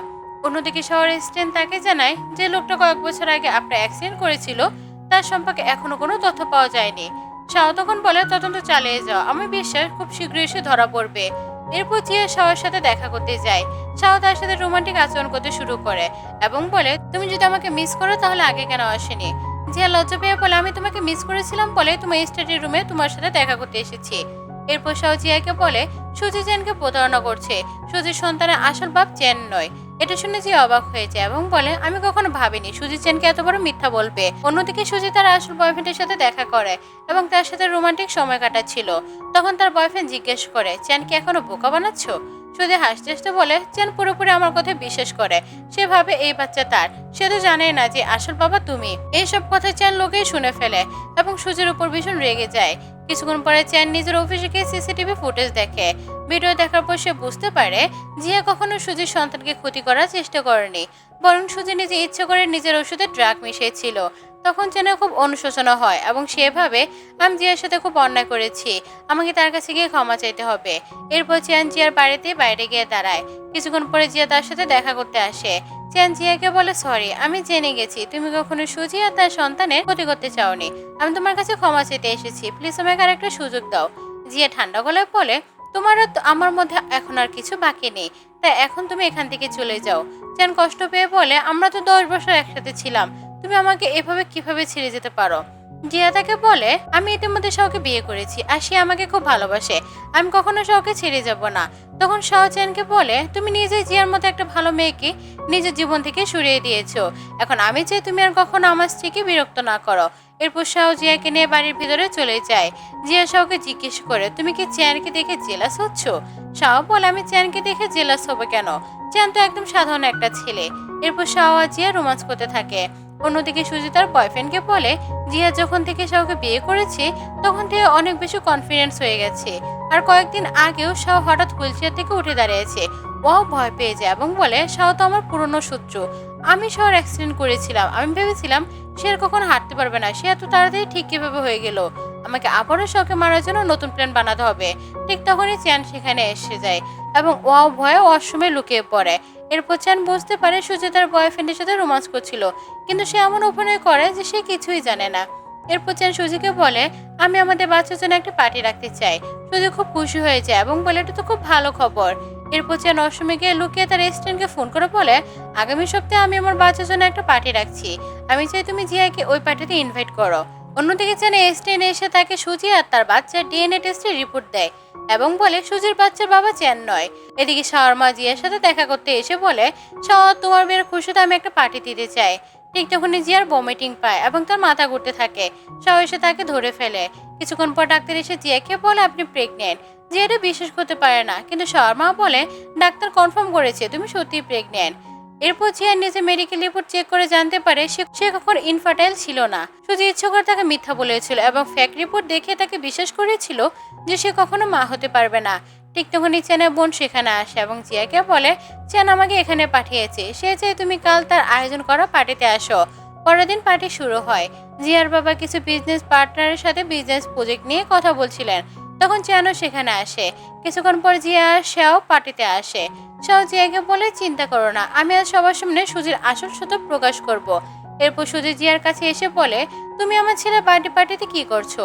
অন্যদিকে শহরের স্টেন তাকে জানায় যে লোকটা কয়েক বছর আগে আপনার অ্যাক্সিডেন্ট করেছিল তার সম্পর্কে এখনো কোনো তথ্য পাওয়া যায়নি। শাও তখন বলে, তদন্ত চালিয়ে যাও, আমি বিশ্বাস খুব শীঘ্রই এসে ধরা পড়বে। এরপর জিয়া শাওর সাথে দেখা করতে যায়। শাও তার সাথে রোমান্টিক আচরণ করতে শুরু করে এবং বলে, তুমি যদি আমাকে মিস করো তাহলে আগে কেন আসেনি? জিয়া লজ্জা পেয়ে বলে, আমি তোমাকে মিস করেছিলাম বলে তোমার স্টাডি রুমে তোমার সাথে দেখা করতে এসেছি। এরপর শাও জিয়াকে বলে, সুজি চ্যানকে প্রতারণা করছে, সুজির সন্তানের আসল বাপ চ্যান নয়। এটা শুনে জিয়া অবাক হয়ে যায় এবং বলে, আমি কখনো ভাবিনি সুজি চ্যানকে এত বড় মিথ্যা বলবে। অন্যদিকে সুজি তার আসল বয়ফ্রেন্ডের সাথে দেখা করে এবং তার সাথে রোমান্টিক সময় কাটাচ্ছিল। তখন তার বয়ফ্রেন্ড জিজ্ঞেস করে, চ্যানকে এখনো বোকা বানাচ্ছ? সুজি হাসতে হাসতে বলে, চ্যান পুরোপুরি আমার কথা বিশ্বাস করে, সে ভাবে এই বাচ্চা তার, সে তো জানে না যে আসল বাবা তুমি। এইসব কথা চ্যান লোকেই শুনে ফেলে এবং সুজির উপর ভীষণ রেগে যায়। কিছুক্ষণ পরে চ্যান নিজের অফিসে গিয়ে সিসিটিভি ফুটেজ দেখে। ভিডিও দেখার পর সে বুঝতে পারে জিয়া কখনো সুজির সন্তানকে ক্ষতি করার চেষ্টা করেনি, বরং সুজি নিজে ইচ্ছে করে নিজের ওষুধে ড্রাগ মিশিয়েছিল। তখন চ্যানের খুব অনুশোচনা হয় এবং সে ভাবে, আমি জিয়ার সাথে খুব অন্যায় করেছি, আমাকে তার কাছে গিয়ে ক্ষমা চাইতে হবে। এরপর চ্যান জিয়ার বাড়িতে বাইরে গিয়ে দাঁড়ায়। কিছুক্ষণ পরে জিয়া তার সাথে দেখা করতে আসে। চ্যান জিয়াকে বলে, সরি, আমি জেনে গেছি তুমি কখনো সুজি আর তার সন্তানের ক্ষতি করতে চাওনি, আমি তোমার কাছে ক্ষমা চাইতে এসেছি, প্লিজ আমাকে আর একটা সুযোগ দাও। জিয়া ঠান্ডা গলায় বলে, তোমার আর আমার মধ্যে এখন আর কিছু বাকি নেই, তাই এখন তুমি এখান থেকে চলে যাও। চ্যান কষ্ট পেয়ে বলে, আমরা তো 10 বছর একসাথে ছিলাম, তুমি আমাকে এভাবে কিভাবে ছেড়ে যেতে পারো? জিয়া তাকে বলে, আমি ইতিমধ্যে শাওকে বিয়ে করেছি আর সে আমাকে খুব ভালোবাসে, আমি কখনো শাওকে ছেড়ে যাব না। তখন শাও চ্যানকে বলে, তুমি নিজে জিয়ার মতো একটা ভালো মেয়েকে নিজের জীবন থেকে সরিয়ে দিয়েছো, এখন আমি চাই তুমি আর কখনো আমার স্ত্রীকে বিরক্ত না করো। এরপর শাও জিয়াকে নিয়ে বাড়ির ভিতরে চলে যায়। জিয়া শাওকে জিজ্ঞেস করে, তুমি কি চ্যানকে দেখে জেলাস হচ্ছ? শাও বলে, আমি চ্যানকে দেখে জেলাস হবো কেন, চ্যান তো একদম সাধারণ একটা ছেলে। এরপর শাও আর জিয়া রোমান্স করতে থাকে। অন্যদিকে সুজি তার বয়ফ্রেন্ডকে বলে, জিয়া যখন থেকে শাওকে বিয়ে করেছে তখন থেকে অনেক বেশি কনফিডেন্স হয়ে গেছে, আর কয়েকদিন আগেও শাও হঠাৎ হুইলচেয়ার থেকে উঠে দাঁড়িয়েছে। ওয়াও ভয় পেয়ে যায় এবং বলে, শাও তো আমার পুরনো শত্রু, আমি শাওর অ্যাক্সিডেন্ট করেছিলাম, আমি ভেবেছিলাম সে আর কখনো হাঁটতে পারবে না, সে এত তাড়াতাড়ি ঠিক কিভাবে হয়ে গেল, আমাকে আবারও শাওকে মারার জন্য নতুন প্ল্যান বানাতে হবে। ঠিক তখনই চ্যান সেখানে এসে যায় এবং ওয়াও ভয়ে ওয়াশরুমে লুকিয়ে পড়ে। এরপর চ্যান বুঝতে পারে সুজি তার বয়ফ্রেন্ডের সাথে রোমান্স করছিল, কিন্তু সে এমন অভিনয় করে যে সে কিছুই জানে না। এরপর চ্যান সুজিকে বলে, আমি আমাদের বাচ্চার জন্য একটা পার্টি রাখতে চাই। সুজি খুব খুশি হয়ে যায় এবং বলে, এটা তো খুব ভালো খবর। এরপর চ্যান ওয়াশরুমে গিয়ে লুকিয়ে তার রেস্টুরেন্টকে ফোন করে বলে, আগামী সপ্তাহে আমি আমার বাচ্চার জন্য একটা পার্টি রাখছি, আমি চাই তুমি জিয়াকে ওই পার্টিতে ইনভাইট করো। অন্যদিকে চ্যান রেস্টুরেন্টে এসে তাকে সুজি আর তার বাচ্চার ডিএনএ টেস্টের রিপোর্ট দেয় এবং বলে, সুজির বাচ্চার বাবা চ্যান নয়। এদিকে শাওয়ার জিয়ার সাথে দেখা করতে এসে বলে, শাওয়ার, তোমার মেয়ের খুশিতে আমি একটা পার্টি দিতে চাই। ঠিক তখনই জিয়ার ভমিটিং পায় এবং তার মাথা ঘুরতে থাকে। শাও এসে তাকে ধরে ফেলে। কিছুক্ষণ পর ডাক্তার এসে জিয়াকে বলে, আপনি প্রেগনেন্ট। জিয়া এটা বিশ্বাস করতে পারে না, কিন্তু শাওয়ার বলে, ডাক্তার কনফার্ম করেছে তুমি সত্যিই প্রেগনেন্ট। এরপর জিয়া নিজে মেডিকেল রিপোর্ট চেক করে জানতে পারে সে কখন ইনফার্টাইল ছিল না। শুধু ইচ্ছে করে তাকে মিথ্যা বলেছিল এবং ফেক রিপোর্ট দেখে তাকে বিশ্বাস করেছিল যে সে কখনো মা হতে পারবে না। ঠিক তখনই চ্যানের বোন সেখানে আসে এবং জিয়াকে বলে, চ্যান আমাকে এখানে পাঠিয়েছে, সে চাই তুমি কাল তার আয়োজন করা পার্টিতে আসো। পরের দিন পার্টি শুরু হয়। জিয়ার বাবা কিছু বিজনেস পার্টনারের সাথে বিজনেস প্রজেক্ট নিয়ে কথা বলছিলেন, তখন চ্যানও সেখানে আসে। কিছুক্ষণ পর জিয়া আর সেও পার্টিতে আসে। সেও জিয়াকে বলে, চিন্তা করো না, আমি আজ সবার সামনে সুজির আসল সত্য প্রকাশ করব। এরপর সুজি জিয়ার কাছে এসে বলে, তুমি আমার ছেলে পার্টিতে কি করছো?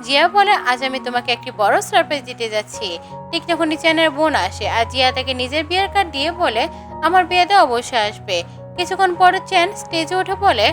জিয়া বলে, আজ আমি তোমাকে একটি বড় সারপ্রাইজ দিতে যাচ্ছি। ঠিক তখনই চ্যানের বোন আসে আর জিয়া তাকে নিজের বিয়ের কার্ড দিয়ে বলে, আমার বিয়েতে অবশ্যই আসবে। কিছুক্ষণ পর চ্যান স্টেজে উঠে বলে,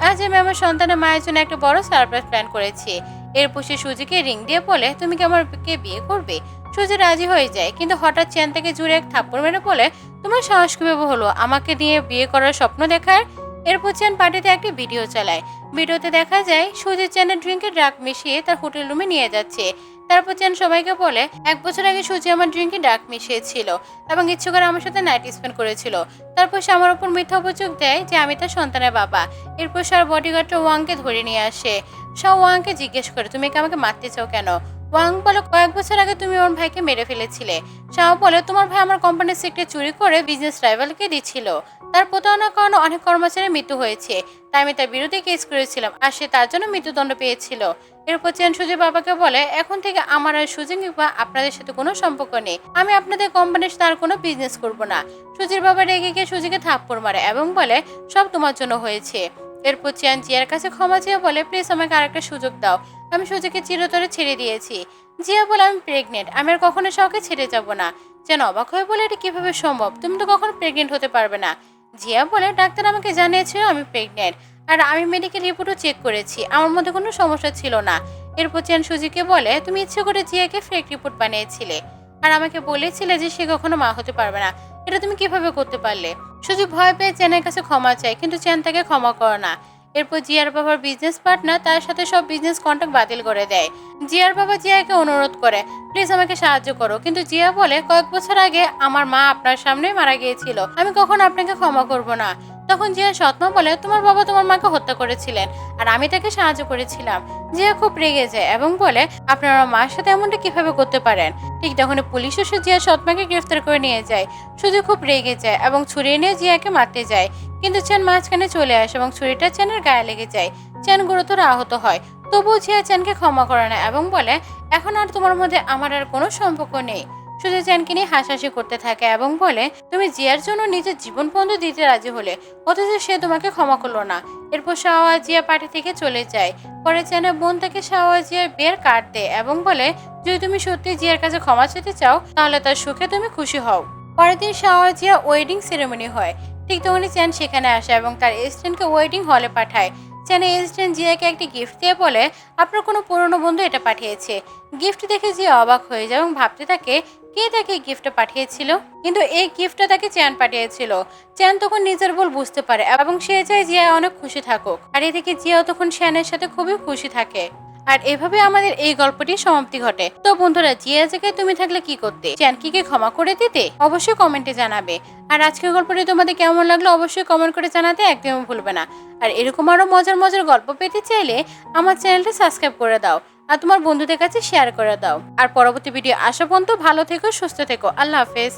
আজ আমি আমার সন্তানের মায়ের জন্য একটা বড় সারপ্রাইজ প্ল্যান করেছি। এরপর সে সুজিকে রিং দিয়ে বলে, তুমি কি আমাকে বিয়ে করবে? সুজি রাজি হয়ে যায়, কিন্তু হঠাৎ চ্যান তাকে জুড়ে এক থাপ্পড় মেরে বলে, তোমার সাহস কিভাবে হলো আমাকে দিয়ে বিয়ে করার স্বপ্ন দেখার? এরপর চ্যান পার্টিতে একটি ভিডিও চালায়। ভিডিওতে দেখা যায় সুজিত চ্যানের ড্রিঙ্কে ড্রাগ মিশিয়ে তার হোটেল রুমে নিয়ে যাচ্ছে। তারপর চ্যান সবাইকে বলে, 1 বছর আগে সুজি আমার ড্রিঙ্কে ড্রাগ মিশিয়েছিল এবং ইচ্ছে করে আমার সাথে নাইট স্পেন্ড করেছিল। তারপর সে আমার উপর মিথ্যা অভিযোগ দেয় যে আমি তার সন্তানের বাবা। এরপর সে বডিগার্ডটা ওয়াংকে ধরে নিয়ে আসে। সে ওয়াংকে জিজ্ঞেস করে, তুমি কি আমাকে মারতে চাও কেন? ওয়াং বলে, কয়েক বছর আগে তুমি ওর ভাইকে মেরে ফেলেছিলে। শাও বলে, তোমার ভাই আমার কোম্পানির সিক্রেট চুরি করে বিজনেস রাইভালকে দিচ্ছিল। তার প্রতারণার কারণে অনেক কর্মচারীর মৃত্যু হয়েছে, তাই আমি তার বিরুদ্ধে কেস করেছিলাম আর সে তার জন্য মৃত্যুদণ্ড পেয়েছিল। এরপর চ্যান সুজির বাবাকে বলে, এখন থেকে আমার আর সুজি কিংবা আপনাদের সাথে কোনো সম্পর্ক নেই, আমি আপনাদের কোম্পানির তার কোনো বিজনেস করব না। সুজির বাবা রেগে গিয়ে সুজিকে থাপ্পড় মারে এবং বলে, সব তোমার জন্য হয়েছে। এরপর চ্যান জিয়ার কাছে ক্ষমা চেয়ে বলে, প্লিজ আমাকে আরেকটা সুযোগ দাও, আমি সুজিকে চিরতরে ছেড়ে দিয়েছি। জিয়া বলে, আমি প্রেগনেন্ট, আমি আর কখনো শাওকে ছেড়ে যাব না। চ্যান অবাক হয়ে বলে, এটা কিভাবে সম্ভব, তুমি তো কখনো প্রেগনেন্ট হতে পারবে না। জিয়া বলে, ডাক্তার আমাকে জানিয়েছিল আমি প্রেগনেন্ট, আর আমি মেডিকেল রিপোর্টও চেক করেছি, আমার মধ্যে কোনো সমস্যা ছিল না। এরপর চ্যান সুজিকে বলে, তুমি ইচ্ছে করে জিয়াকে ফেক রিপোর্ট বানিয়েছিলে আর আমাকে বলেছিলে যে সে কখনো মা হতে পারবে না, এটা তুমি কিভাবে করতে পারলে? সুজি ভয় পেয়ে চ্যানের কাছে ক্ষমা চায়, কিন্তু চ্যান তাকে ক্ষমা করে না। এরপর জিয়ার বাবার বিজনেস পার্টনার তার সাথে সব বিজনেস কন্ট্রাক্ট বাতিল করে দেয়। জিয়ার বাবা জিয়াকে অনুরোধ করে, প্লিজ আমাকে সাহায্য করো, কিন্তু জিয়া বলে, কয়েক বছর আগে আমার মা আপনার সামনেই মারা গিয়েছিল, আমি কখনো আপনাকে ক্ষমা করব না। তখন জিয়া সৎমা বলে, তোমার বাবা তোমার মাকে হত্যা করেছিলেন আর আমি তাকে সাহায্য করেছিলাম। জিয়া খুব রেগে যায় এবং বলে, আপনারা মার সাথে এমনটা কিভাবে করতে পারেন? ঠিক তখন পুলিশ এসে জিয়া সৎমাকে গ্রেফতার করে নিয়ে যায়। শুধু খুব রেগে যায় এবং ছুরি নিয়ে জিয়াকে মারতে যায়, কিন্তু চ্যান মাঝখানে চলে আসে এবং ছুরিটা চ্যানের গায়ে লেগে যায়। চ্যান গুরুতর আহত হয়, তবুও জিয়া চ্যানকে ক্ষমা করে না এবং বলে, এখন আর তোমার মধ্যে আমার আর কোনো সম্পর্ক নেই। শুধু চ্যানকে নিয়ে হাসাহাসি করতে থাকে এবং বলে, তুমি জিয়ার জন্য নিজের জীবন বন্ধ দিতে রাজি হলে, অথচ সে তোমাকে ক্ষমা করলো না। এরপর শাওয়া জিয়া পার্টি থেকে চলে যায়। পরে চ্যানের বোন তাকে শাওয়া জিয়ার বিয়ের কার্ড দেয় এবং বলে, যদি তুমি সত্যি জিয়ার কাছে ক্ষমা চেতে চাও তাহলে তার সুখে তুমি খুশি হও। পরের দিন শাওয়া জিয়া ওয়েডিং সেরেমনি হয়। ঠিক তখনই চ্যান সেখানে আসে এবং তার এসিস্ট্যান্টকে ওয়েডিং হলে পাঠায়। চ্যানের এসিস্ট্যান্ট জিয়াকে একটি গিফট দিয়ে বলে আপনার কোনো পুরনো বন্ধু এটা পাঠিয়েছে। গিফট দেখে জিয়া অবাক হয়ে যায় এবং ভাবতে থাকে কে তাকে গিফটটা পাঠিয়েছিল। কিন্তু এই গিফটটা তাকে চ্যান পাঠিয়েছিল। চ্যান তখন নিজের ভুল বুঝতে পারে এবং সে চায় জিয়া অনেক খুশি থাকুক। আর এদিকে জিয়াও তখন শ্যানের সাথে খুবই খুশি থাকে। আর এভাবে আমাদের এই গল্পটির সমাপ্তি ঘটে। তো বন্ধুরা, জিয়া জায়গায় তুমি থাকলে কি করতে? চ্যানকিকে ক্ষমা করে দিতে? অবশ্যই কমেন্টে জানাবে। আর আজকের গল্পটি তোমাদের কেমন লাগলো অবশ্যই কমেন্ট করে জানাতে একদমই ভুলবে না। আর এরকম আরো মজার মজার গল্প পেতে চাইলে আমার চ্যানেলটা সাবস্ক্রাইব করে দাও আর তোমার বন্ধুদের কাছে শেয়ার করে দাও। আর পরবর্তী ভিডিও আসা পর্যন্ত ভালো থেকো, সুস্থ থেকো। আল্লাহ হাফেজ।